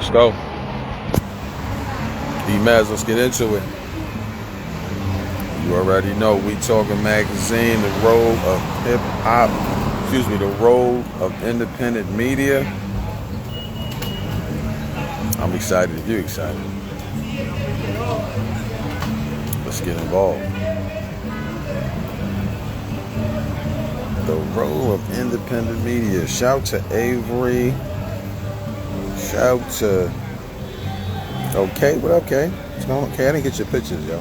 Let's go. Emez, let's get into it. You already know We Talking Magazine, the role of hip-hop, the role of independent media. I'm excited if you're excited. Let's get involved. The role of independent media. Shout to Ehri. Shout to... Okay, what up, Kay? What's going on? Kay, I didn't get your pictures, yo.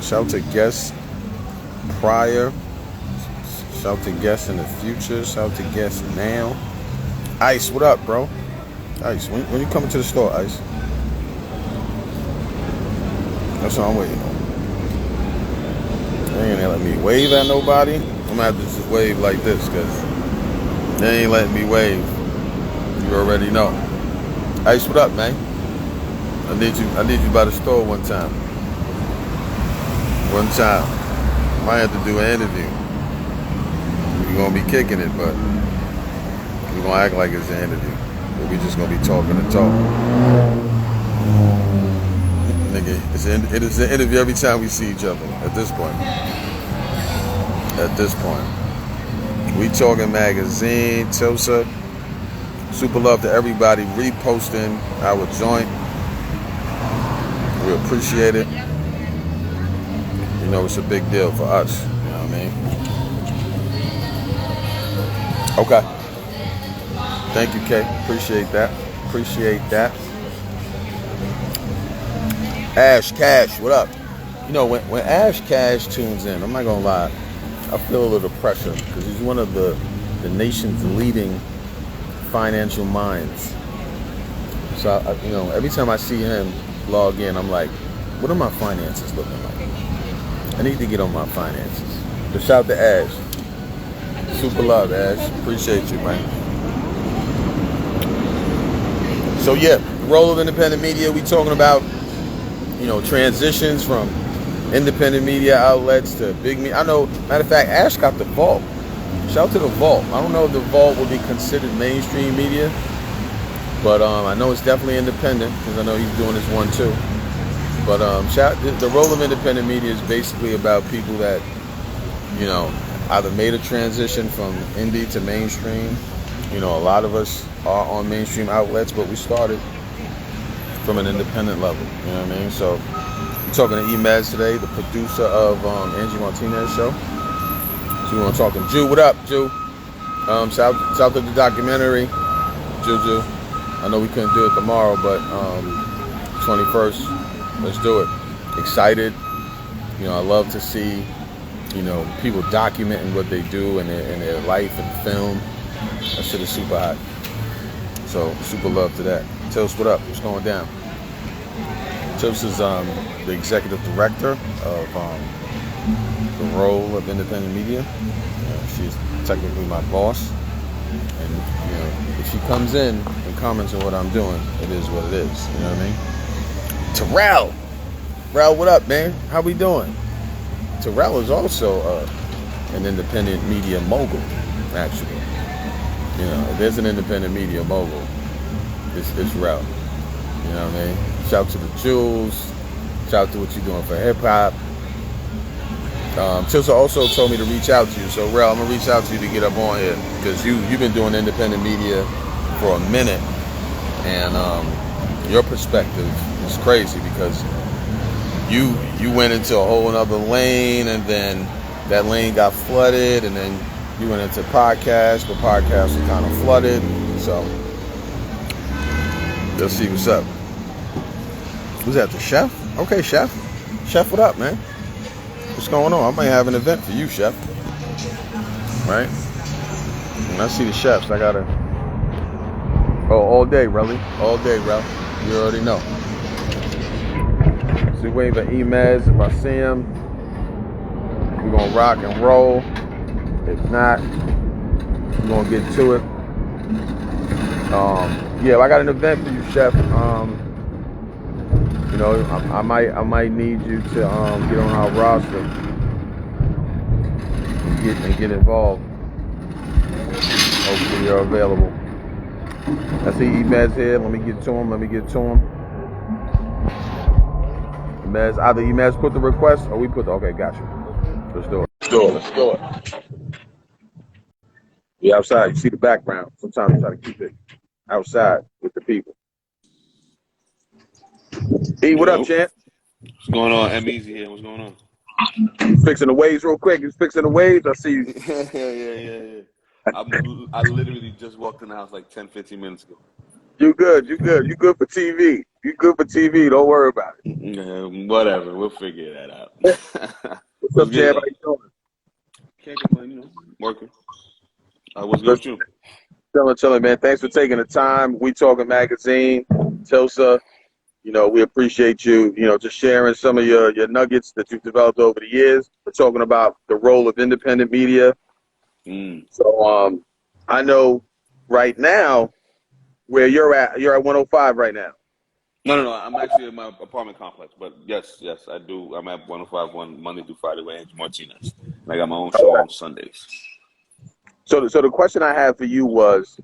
Shout to guests prior. Shout to guests in the future. Shout to guests now. Ice, what up, bro? Ice, when you coming to the store, Ice? That's what I'm waiting on. They ain't gonna let me wave at nobody. I'm gonna have to just wave like this, because they ain't letting me wave. You already know. Ice, what up, man? I need you by the store one time. One time. Might have to do an interview. We're gonna be kicking it, but we're gonna act like it's an interview. But we just gonna be talking and talk. Nigga, it is an interview every time we see each other at this point. At this point. We Talking Magazine, Tilsa. Super love to everybody reposting our joint. We appreciate it. You know, it's a big deal for us. You know what I mean? Okay. Thank you, Kay. Appreciate that. Appreciate that. Ash Cash, what up? You know, when Ash Cash tunes in, I'm not gonna lie, I feel a little pressure because he's one of the nation's leading financial minds. So, you know, every time I see him log in, I'm like, what are my finances looking like? I need to get on my finances. So shout to Ash. Super love, Ash. Appreciate you, man. So yeah, the role of independent media, we talking about, you know, transitions from independent media outlets to big media. I know, matter of fact, Ash got the Vault. Shout to the Vault. I don't know if the Vault will be considered mainstream media, but I know it's definitely independent because I know he's doing this one too. But the role of independent media is basically about people that, you know, either made a transition from indie to mainstream. You know, a lot of us are on mainstream outlets, but we started from an independent level. You know what I mean? So I'm talking to Emez today, the producer of Angie Martinez show. So we want to talk to Jew. What up, Jew? South of the documentary, Juju. I know we couldn't do it tomorrow, but 21st. Let's do it. Excited. You know, I love to see, you know, people documenting what they do in their life and film. That shit is super hot. So, super love to that. Tils, what up? What's going down? Tils is the executive director of the role of independent media. She's technically my boss. And, you know, if she comes in and comments on what I'm doing, it is what it is. You know what I mean? Terrell, what up, man? How we doing? Terrell is also an independent media mogul, actually. You know, if there's an independent media mogul, it's Rel. You know what I mean? Shout to the Jules. Shout to what you're doing for hip-hop. Tilsa also told me to reach out to you. So, Rel, I'm going to reach out to you to get up on here because you've been doing independent media for a minute. And your perspective is crazy because you went into a whole other lane, and then that lane got flooded, and then you went into podcasts, but podcasts were kind of flooded. So let's see what's up. Who's that? The chef? Okay, chef. Chef, what up, man? What's going on? I might have an event for you, chef. Right? When I see the chefs, I gotta. Oh, all day, really? All day, Rel. You already know. So we waiting for Emez. If I see him, we're gonna rock and roll. If not, we're gonna get to it. Yeah, I got an event for you, chef. You know, I might need you to get on our roster and get involved. hopefully are available. I see Emez here. Let me get to him. Emez, either Emez put the request or we put the. Okay, gotcha. Let's do it. We outside. You see the background. Sometimes we try to keep it outside with the people. Hey, what up, champ? What's going on? Emez here. What's going on? Fixing the waves real quick. You fixing the waves? I see you. Yeah. I literally just walked in the house like 10, 15 minutes ago. You good for TV. Don't worry about it. Whatever. We'll figure that out. What's up, champ? How you doing? Can't complain, working. What's good with you? Chilling, man. Thanks for taking the time. We Talking Magazine, Tilsa. We appreciate you, just sharing some of your nuggets that you've developed over the years. We're talking about the role of independent media. So I know right now where you're at 105 right now. No. I'm actually in my apartment complex, but yes, I do. I'm at 105.1 Monday through Friday with Andrew Martinez. And I got my own show on Sundays. So the question I had for you was,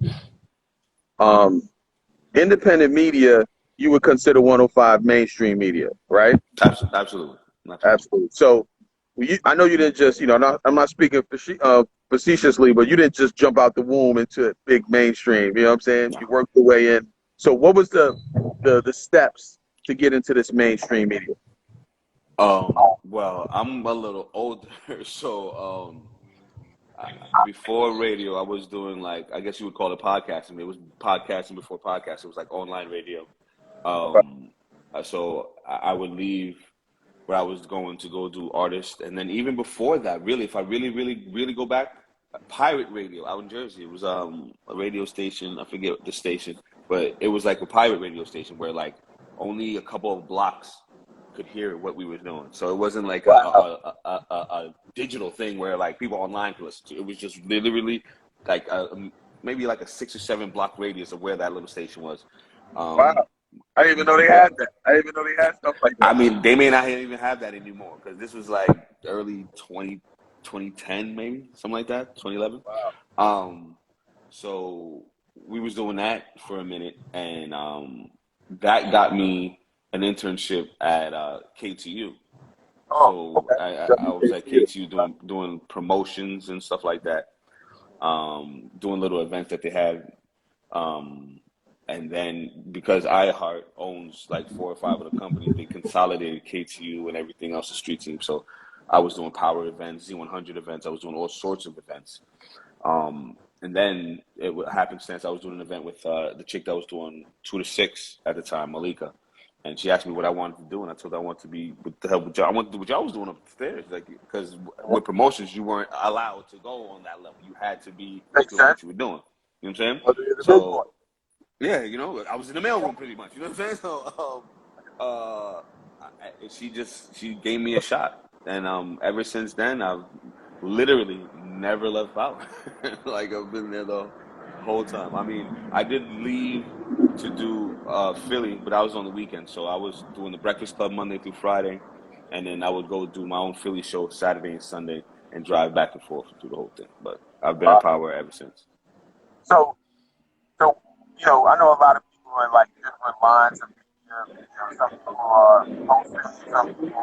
independent media, you would consider 105 mainstream media, right? Absolutely. So I know you didn't just, I'm not speaking facetiously, but you didn't just jump out the womb into big mainstream. You know what I'm saying? No. You worked your way in. So what was the steps to get into this mainstream media? Well, I'm a little older, so before radio, I was doing I guess you would call it podcasting. It was podcasting before podcast. It was like online radio. So I would leave where I was going to go do artist, and then even before that, really, if I really go back, pirate radio out in Jersey. It was a radio station. I forget the station, but it was like a pirate radio station where only a couple of blocks could hear what we were doing. So it wasn't like a digital thing where people online could listen to. It was just literally maybe a 6 or 7 block radius of where that little station was. Wow. I didn't even know they had that. I didn't even know they had stuff like that. I mean, they may not even have that anymore because this was early 2010, maybe something like that, 2011. Wow. So we was doing that for a minute, and that got me an internship at KTU. So okay. I was at KTU doing promotions and stuff like that, doing little events that they had. And then because iHeart owns 4 or 5 of the companies, they consolidated KTU and everything else, the street team. So I was doing power events, Z100 events. I was doing all sorts of events. And then it happenstance, I was doing an event with the chick that was doing 2 to 6 at the time, Malika. And she asked me what I wanted to do, and I told her I wanted to be with the help with y'all. I wanted to do what y'all was doing upstairs, because with promotions you weren't allowed to go on that level. You had to be doing what you were doing. You know what I'm saying? So yeah, I was in the mailroom pretty much. You know what I'm saying? So she gave me a shot, and ever since then I've literally never left power. I've been there the whole time. I mean, I did leave to do Philly, but I was on the weekend, so I was doing the Breakfast Club Monday through Friday, and then I would go do my own Philly show Saturday and Sunday and drive back and forth through the whole thing. But I've been at power ever since. So I know a lot of people in different lines of media. Some people are hosting, some people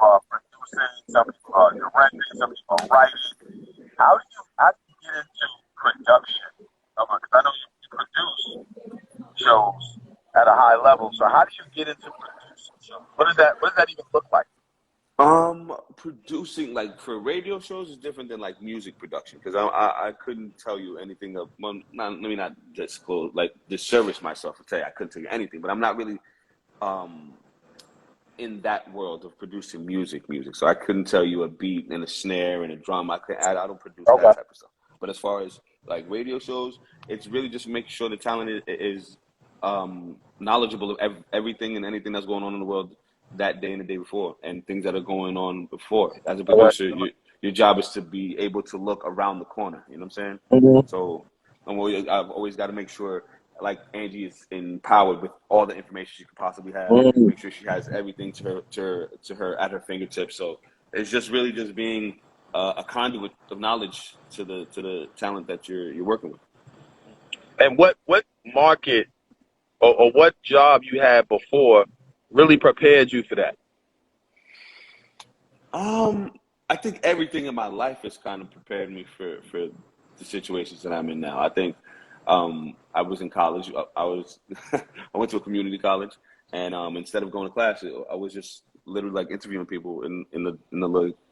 are producing, some people are directing, some people are writing. How do you get into production? Because I know you produce shows at a high level. So how do you get into producing shows? What does that even look like? Producing for radio shows is different than music production, because I couldn't tell you anything of. Well, let me not disclose, disservice myself and tell you I couldn't tell you anything, but I'm not really in that world of producing music. So I couldn't tell you a beat and a snare and a drum. I don't produce that type of stuff. But as far as radio shows, it's really just making sure the talent is knowledgeable of everything and anything that's going on in the world that day and the day before, and things that are going on before. As a producer, your job is to be able to look around the corner. You know what I'm saying? Mm-hmm. So I've always got to make sure, Angie is empowered with all the information she could possibly have. Make sure she has everything to her at her fingertips. So it's just really just being a conduit of knowledge to the talent that you're working with. And what market or what job you had before really prepared you for that? I think everything in my life has kind of prepared me for the situations that I'm in now. I think I was in college. I was I went to a community college, and instead of going to class, I was just literally like interviewing people in the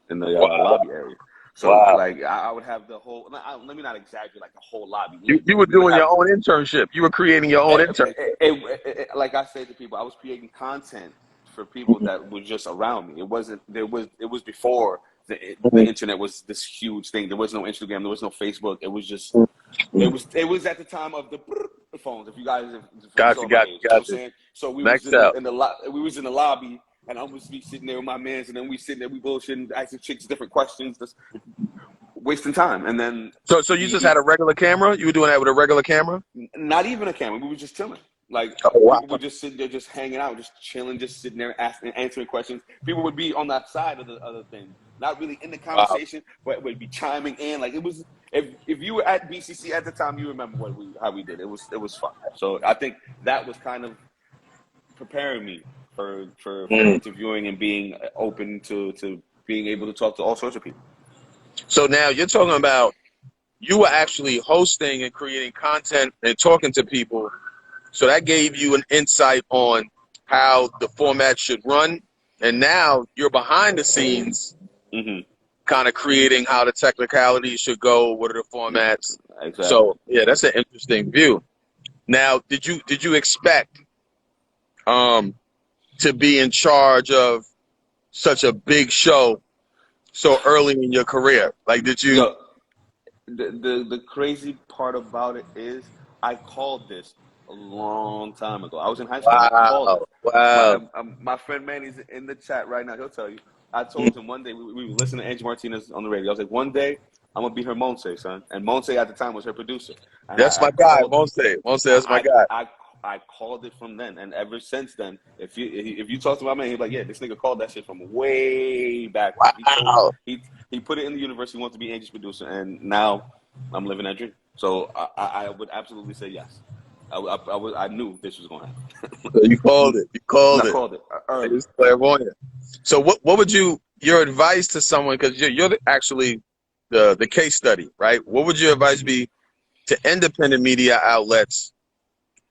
Wow. lobby area. So Wow. like I would have the whole. Let me not exaggerate like the whole lobby. You were We would doing have your own internship. You were creating your own internship. like I say to people, I was creating content for people that were just around me. It was before the internet was this huge thing. There was no Instagram, there was no Facebook. It was just it was at the time of the phones. If you guys if you Gotcha, saw my gotcha, age, you know what I'm gotcha. saying? So Next up. we was in the lobby, and I was be sitting there with my mans, and then we sitting there, we bullshitting, asking chicks different questions, just wasting time. And then So you just had a regular camera? You were doing that with a regular camera? not even a camera. We were just chilling. Like Oh, wow. people would just sit there, just hanging out, just chilling, just sitting there, asking, answering questions. People would be on that side of the other thing, not really in the Wow. conversation, but would be chiming in. Like it was, if you were at BCC at the time, you remember how we did. It was fun. So I think that was kind of preparing me for interviewing and being open to being able to talk to all sorts of people. So now you're talking about you were actually hosting and creating content and talking to people. So that gave you an insight on how the format should run. And now you're behind the scenes kind of creating how the technicalities should go, what are the formats. Exactly. So yeah, that's an interesting view. Now, did you expect to be in charge of such a big show so early in your career? Like, did you? Yo, the crazy part about it is I called this a long time ago. I was in high school and I called it. Wow. My friend Manny's in the chat right now. He'll tell you. I told him one day we were listening to Angie Martinez on the radio. I was like, one day I'm gonna be her Monse, son. And Monse at the time was her producer. And That's my guy, Monse. Monse, that's my guy. I called it from then, and ever since then, if you talk to my man, he's like, yeah, this nigga called that shit from way back. Wow. He put it in the universe. He wanted to be Angie's producer, and now I'm living that dream. So I would absolutely say yes. I knew this was going to happen. So you called it. You called I it. called it early. It's clairvoyant. So what would your advice to someone, because you're actually the case study, right? What would your advice be to independent media outlets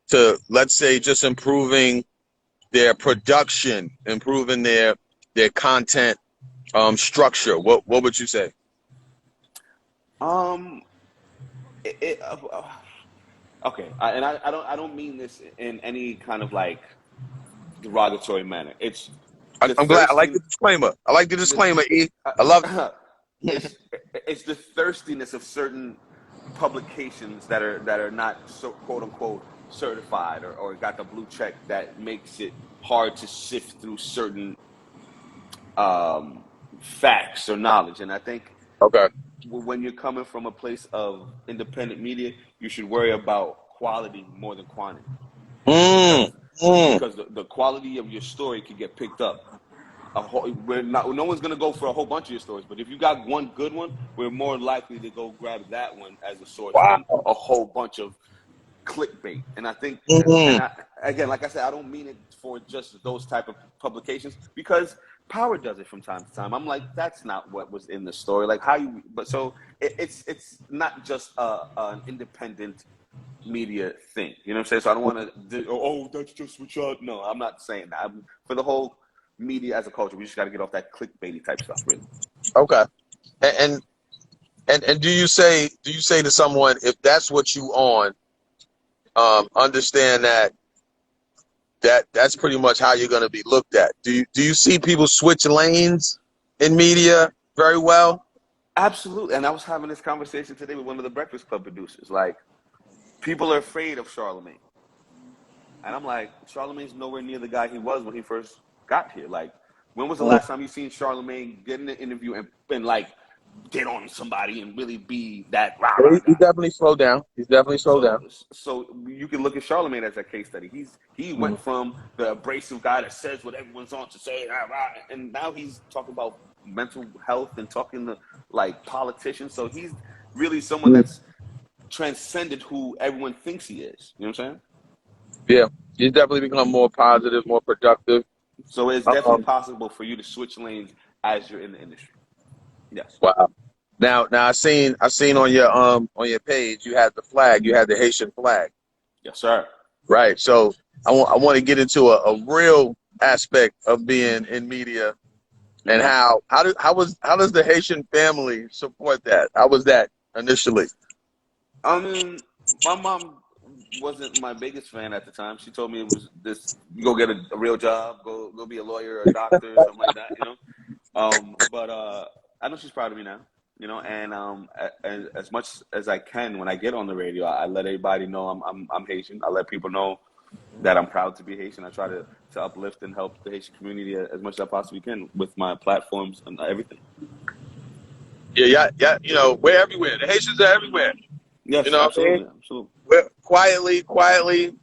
to, let's say, just improving their production, improving their content structure? What would you say? Okay, I don't mean this in any kind of like derogatory manner. I'm glad. I like the disclaimer. I like the disclaimer, E. I love it. It's the thirstiness of certain publications that are not so quote unquote certified or got the blue check that makes it hard to sift through certain facts or knowledge. And I think when you're coming from a place of independent media, you should worry about quality more than quantity. Because the quality of your story can get picked up. No one's going to go for a whole bunch of your stories, but if you got one good one, we're more likely to go grab that one as a source than a whole bunch of clickbait. And I think, again, like I said, I don't mean it for just those type of publications, because Power does it from time to time. I'm like, that's not what was in the story. Like so it's not just an independent media thing. You know what I'm saying? So I don't want to, that's just what y'all. No, I'm not saying that. For the whole media as a culture, we just got to get off that clickbaity type stuff, really. Okay. And do you say to someone, if that's what you on, understand that's pretty much how you're going to be looked at? Do you see people switch lanes in media very well? Absolutely. And I was having this conversation today with one of the Breakfast Club producers. Like, people are afraid of Charlemagne. And I'm like, Charlemagne's nowhere near the guy he was when he first got here. Like, when was the last time you seen Charlemagne get in an interview and like get on somebody and really be that rah-rah guy? He definitely slowed down. He's definitely slowed down. So you can look at Charlemagne as a case study. He went from the abrasive guy that says what everyone's on to say, and now he's talking about mental health and talking to like politicians. So he's really someone that's transcended who everyone thinks he is. You know what I'm saying? Yeah, he's definitely become more positive, more productive. So it's definitely possible for you to switch lanes as you're in the industry. Yes. Wow. Now I seen on your page you had the flag, you had the Haitian flag. Yes, sir. Right. So I want to get into a real aspect of being in media and Okay. how does the Haitian family support that? How was that initially? I mean, my mom wasn't my biggest fan at the time. She told me it was this: you go get a real job, go be a lawyer or a doctor or something like that, you know. But I know she's proud of me now, you know. And as much as I can, when I get on the radio, I let everybody know I'm Haitian. I let people know that I'm proud to be Haitian. I try to uplift and help the Haitian community as much as I possibly can with my platforms and everything. Yeah. You know, we're everywhere. The Haitians are everywhere. You Yes, know what I mean? absolutely, absolutely. We're quietly,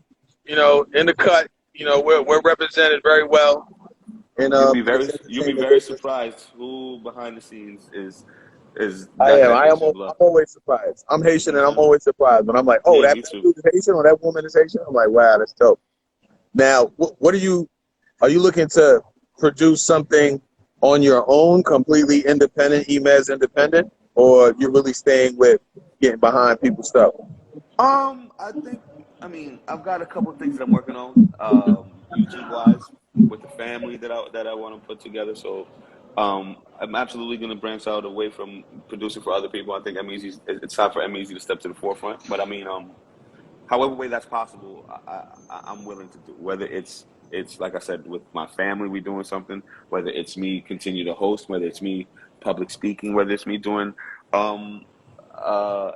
you know, in the cut. You know, we're represented very well in this You'll be entertainment very business. surprised who behind the scenes I got am. that Haitian blood. I'm always surprised. I'm You Haitian, know what and I'm I'm saying? always surprised when I'm like, oh, Yeah, that me too. dude is Haitian or that woman is Haitian. I'm like, wow, that's dope. Now, what are you looking to produce something on your own, completely independent, Emez independent, or you really staying with getting behind people's stuff? I think, I mean, I've got a couple of things that I'm working on, YouTube wise, with the family that I want to put together. So, I'm absolutely going to branch out away from producing for other people. I think it's time for Emez to step to the forefront. But I mean, however way that's possible, I'm willing to do. Whether it's like I said, with my family, we doing something. Whether it's me continue to host, whether it's me public speaking, whether it's me doing, um, uh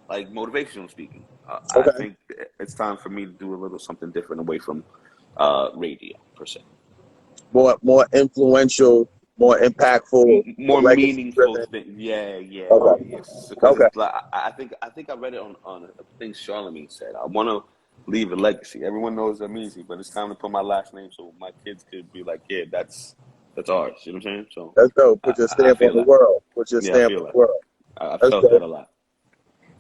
like motivational speaking. I Okay. think it's time for me to do a little something different away from radio per se. More influential, more impactful, More legacy meaningful driven. thing. Yeah. Okay. Yes, because Okay. it's like I think I read it on a thing Charlemagne said. I want to leave a legacy. Everyone knows I'm easy, but it's time to put my last name so my kids could be like, yeah, that's ours. You know what I'm saying? So That's dope. Put your I stamp on feel the that. world. Put your Yeah, I stamp feel on the that. world. I That's felt that dope. a lot.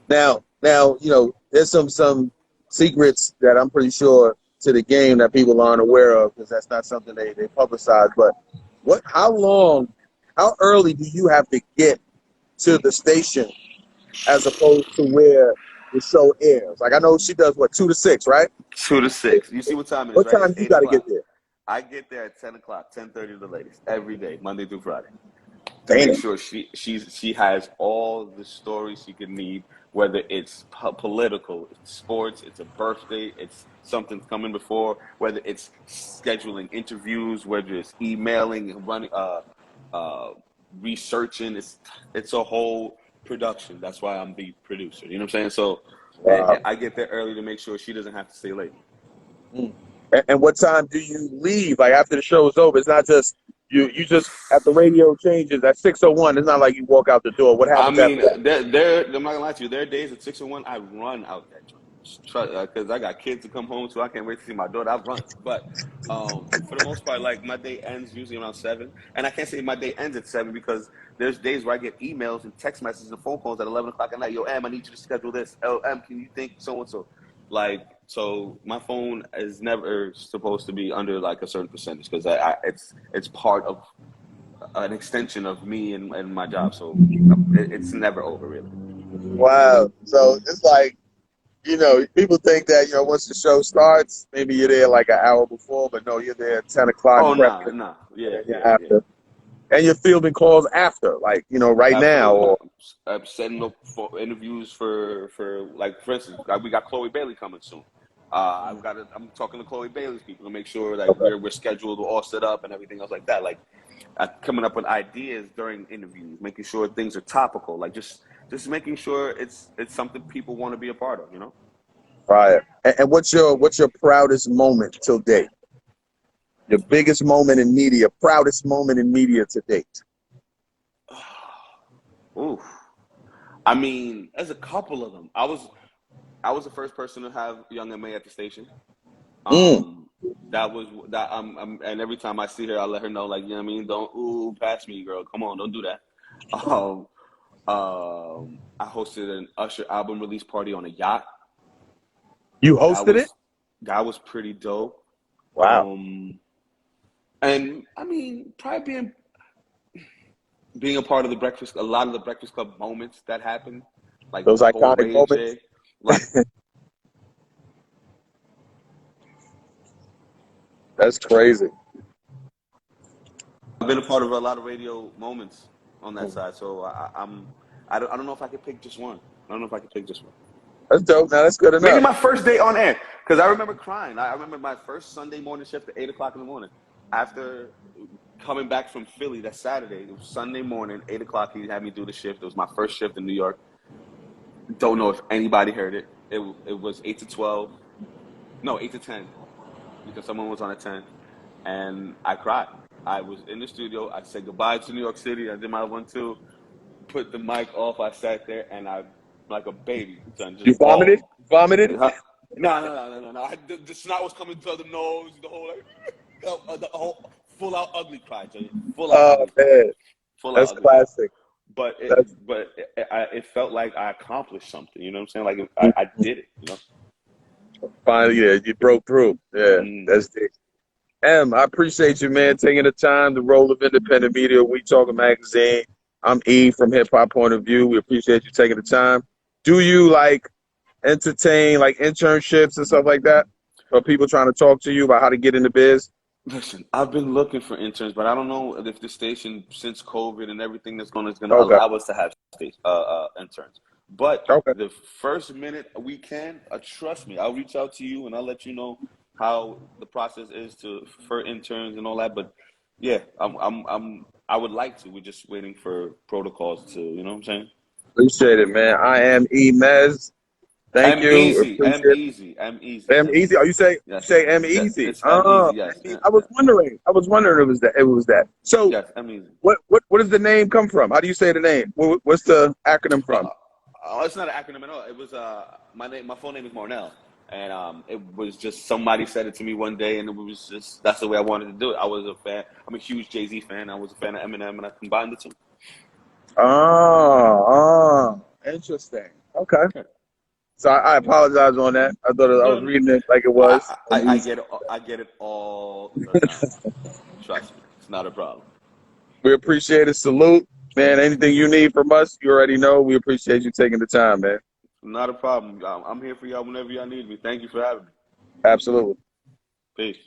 Now, you know, there's some secrets that I'm pretty sure to the game that people aren't aware of because that's not something they publicize. But how early do you have to get to the station as opposed to where the show airs? Like I know she does what 2 to 6, right? 2 to 6. You see what time it is, What right? time It's you eight got to get o'clock. there? I get there at 10 o'clock, 10:30 the latest, every day, Monday through Friday, to make Damn. sure she has all the stories she could need, whether it's political, it's sports, it's a birthday, it's something coming before, whether it's scheduling interviews, whether it's emailing and running, uh, researching. It's a whole production. That's why I'm the producer. You know what I'm saying? So Wow. I get there early to make sure she doesn't have to stay late. Mm. And what time do you leave? Like after the show is over, it's not just you just at the radio changes at 6:01. It's not like you walk out the door. What I happens after mean, that? I'm not gonna lie to you. There are days at 6:01 I run out that joint because I got kids to come home to. I can't wait to see my daughter. I run, but for the most part, like my day ends usually around 7, and I can't say my day ends at 7 because there's days where I get emails and text messages and phone calls at 11 o'clock at night. Yo, Em, I need you to schedule this. Oh, Em, can you think so and so? Like, so my phone is never supposed to be under like a certain percentage because it's part of an extension of me and my job. So it's never over, really. Wow. So it's like, you know, people think that, you know, once the show starts, maybe you're there like an hour before, but no, you're there at 10 o'clock Oh, prepping, nah, and yeah, then you're yeah, yeah. after. And you're fielding calls after, like, you know, right now. Absolutely. Or I'm setting up for interviews for like for instance, like, we got Chloe Bailey coming soon. I'm talking to Chloe Bailey's people to make sure like okay. we're scheduled, we're all set up, and everything else like that. Like coming up with ideas during interviews, making sure things are topical, like just making sure it's something people want to be a part of. You know. Right. And what's your proudest moment till date? Your biggest moment in media, proudest moment in media to date. Ooh. I mean, there's a couple of them. I was the first person to have Young Ma at the station. Mm. Um, That was that. And every time I see her, I let her know, like, you know what I mean. Don't pass me, girl. Come on, don't do that. Um, I hosted an Usher album release party on a yacht. You That hosted it? was that was pretty dope. Wow. And I mean, probably being a part of a lot of the Breakfast Club moments that happened, like Those the whole iconic Ray moments. J, like That's crazy. I've been a part of a lot of radio moments on that side. So I don't know if I could pick just one. I don't know if I could pick just one. That's dope. Now that's good Maybe enough. my first day on air, because I remember crying. I remember my first Sunday morning shift at 8 o'clock in the morning. After coming back from Philly that Saturday, it was Sunday morning, 8 o'clock. He had me do the shift. It was my first shift in New York. Don't know if anybody heard it. It was 8 to 12. No, 8 to 10, because someone was on at 10. And I cried. I was in the studio. I said goodbye to New York City. I did my 1-2, put the mic off. I sat there and I, like a baby, son, You just vomited? bawled. Vomited? No. The snot was coming to the nose, the whole the whole full out ugly cry, Jay. Full out Oh ugly cry. man, Full out that's ugly cry. classic. But That's it felt like I accomplished something. You know what I'm saying? Like I did it. You know. finally, yeah, you broke through. Yeah, that's it. I appreciate you, man, taking the time. The role of independent media. We Talking Magazine. I'm E from Hip Hop Point of View. We appreciate you taking the time. Do you like entertain like internships and stuff like that? For people trying to talk to you about how to get in the biz? Listen, I've been looking for interns, but I don't know if the station, since COVID and everything that's going on, is going to Okay. allow us to have interns. But Okay. the first minute we can, trust me, I'll reach out to you and I'll let you know how the process is for interns and all that. But yeah, I would like to. We're just waiting for protocols to, you know what I'm saying? Appreciate it, man. I am Emez. Thank you. M Appreciate it. easy, M Easy. Oh, you Yes, say M yes, Easy. it's M Oh, easy. Yes, I was wondering. It was that. It was that. So, yes, M easy. what does the name come from? How do you say the name? What's the acronym from? It's not an acronym at all. It was my name. My full name is Marnell, and it was just somebody said it to me one day, and it was just that's the way I wanted to do it. I was a fan. I'm a huge Jay-Z fan. I was a fan of Eminem, and I combined the two. Interesting. Okay. So I apologize on that. I thought I was No, reading it like it was. I get it. I get it all the time. Trust me, it's not a problem. We appreciate it. Salute, man. Anything you need from us, you already know. We appreciate you taking the time, man. Not a problem. I'm here for y'all whenever y'all need me. Thank you for having me. Absolutely. Peace.